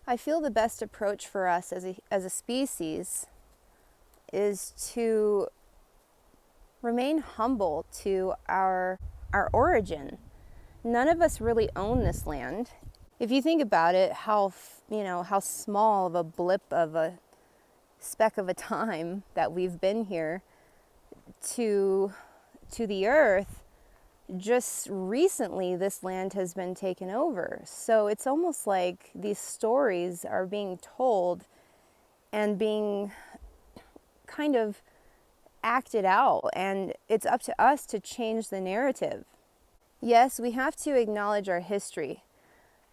I feel the best approach for us as a species is to remain humble to our origin. None of us really own this land. If you think about it, how small of a blip of a speck of a time that we've been here to the earth, just recently this land has been taken over. So it's almost like these stories are being told and being kind of acted out, and it's up to us to change the narrative. Yes, we have to acknowledge our history.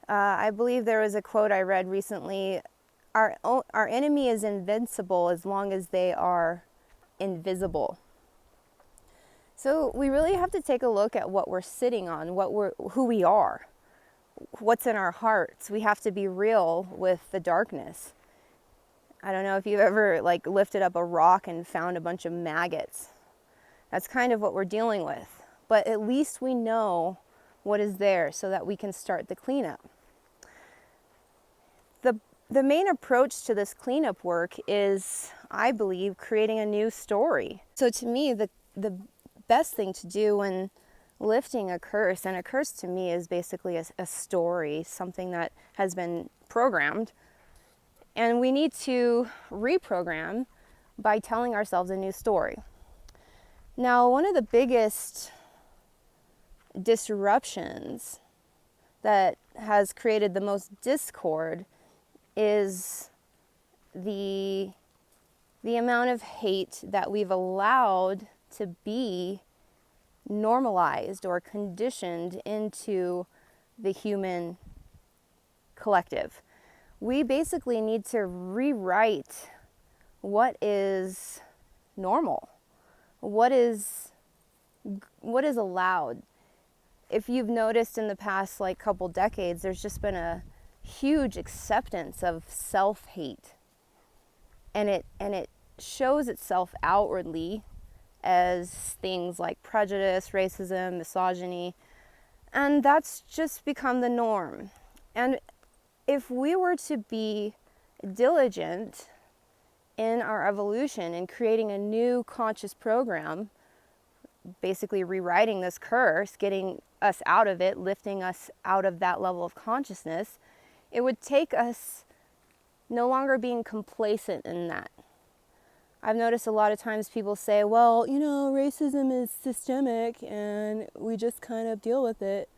I believe there was a quote I read recently, our enemy is invincible as long as they are invisible. So we really have to take a look at what we're sitting on, who we are, what's in our hearts. We have to be real with the darkness. I don't know if you've ever lifted up a rock and found a bunch of maggots. That's kind of what we're dealing with. But at least we know what is there so that we can start the cleanup. The main approach to this cleanup work is, I believe, creating a new story. So to me, the best thing to do when lifting a curse, and a curse to me is basically a story, something that has been programmed, and we need to reprogram by telling ourselves a new story. Now, one of the biggest disruptions that has created the most discord is the amount of hate that we've allowed to be normalized or conditioned into the human collective. We basically need to rewrite what is normal, what is allowed. If you've noticed in the past couple decades, there's just been a huge acceptance of self-hate, and it shows itself outwardly as things like prejudice, racism, misogyny, and that's just become the norm. And if we were to be diligent in our evolution in creating a new conscious program, basically rewriting this curse, getting us out of it, lifting us out of that level of consciousness, it would take us no longer being complacent in that. I've noticed a lot of times people say, well, racism is systemic and we just kind of deal with it.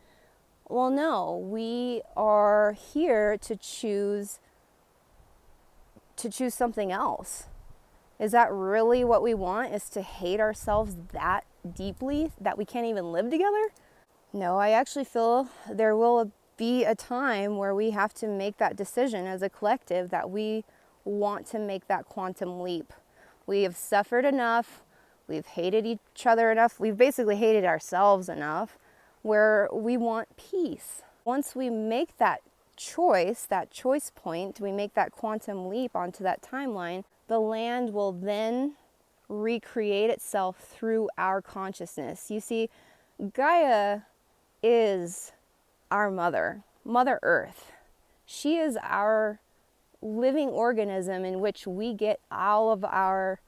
Well, no, we are here to choose something else. Is that really what we want, is to hate ourselves that deeply that we can't even live together? No, I actually feel there will be a time where we have to make that decision as a collective that we want to make that quantum leap. We have suffered enough, we've hated each other enough, we've basically hated ourselves enough, where we want peace. Once we make that choice point, we make that quantum leap onto that timeline, the land will then recreate itself through our consciousness. You see, Gaia is our mother, Mother Earth. She is our living organism in which we get all of our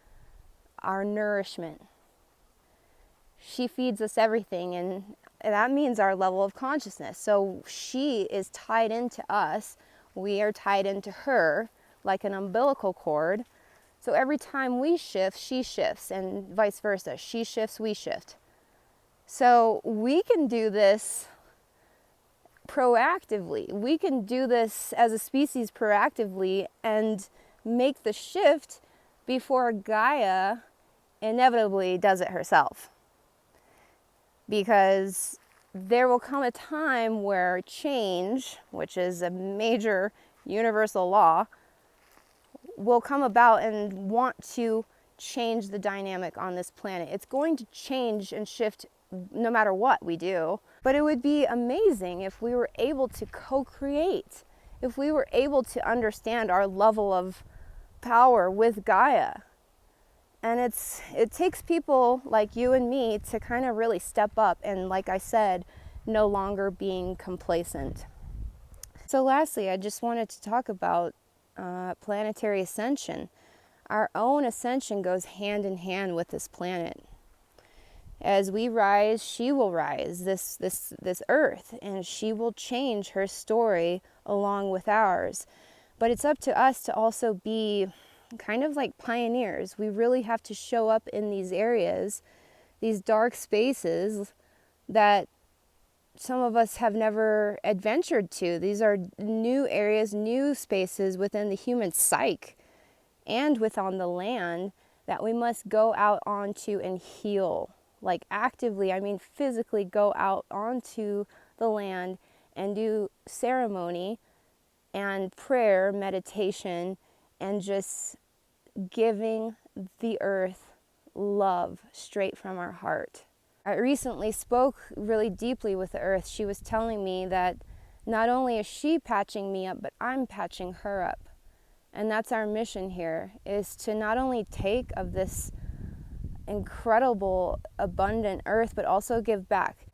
nourishment. She feeds us everything, and that means our level of consciousness. So she is tied into us. We are tied into her like an umbilical cord. So every time we shift, she shifts, and vice versa. She shifts, we shift. So we can do this proactively. We can do this as a species proactively and make the shift before Gaia inevitably does it herself. Because there will come a time where change, which is a major universal law, will come about and want to change the dynamic on this planet. It's going to change and shift no matter what we do. But it would be amazing if we were able to co-create, if we were able to understand our level of power with Gaia. And it takes people like you and me to kind of really step up and, like I said, no longer being complacent. So lastly, I just wanted to talk about planetary ascension. Our own ascension goes hand in hand with this planet. As we rise, she will rise, this earth, and she will change her story along with ours. But it's up to us to also be kind of like pioneers. We really have to show up in these areas, these dark spaces that some of us have never adventured to. These are new areas, new spaces within the human psyche and within the land that we must go out onto and heal. Like actively, I mean physically go out onto the land and do ceremony and prayer, meditation, and just giving the earth love straight from our heart. I recently spoke really deeply with the earth. She was telling me that not only is she patching me up, but I'm patching her up. And that's our mission here, is to not only take of this incredible, abundant earth, but also give back.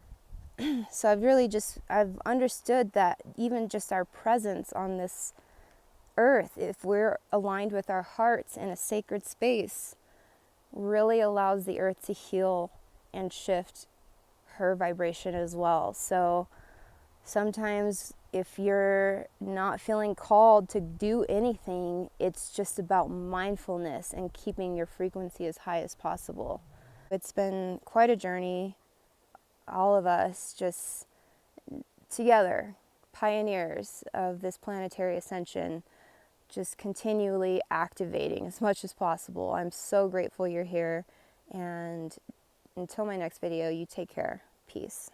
So I've understood that even just our presence on this earth, if we're aligned with our hearts in a sacred space, really allows the earth to heal and shift her vibration as well. So sometimes if you're not feeling called to do anything, it's just about mindfulness and keeping your frequency as high as possible. It's been quite a journey, all of us just together, pioneers of this planetary ascension, just continually activating as much as possible. I'm so grateful you're here, and until my next video, you take care. Peace.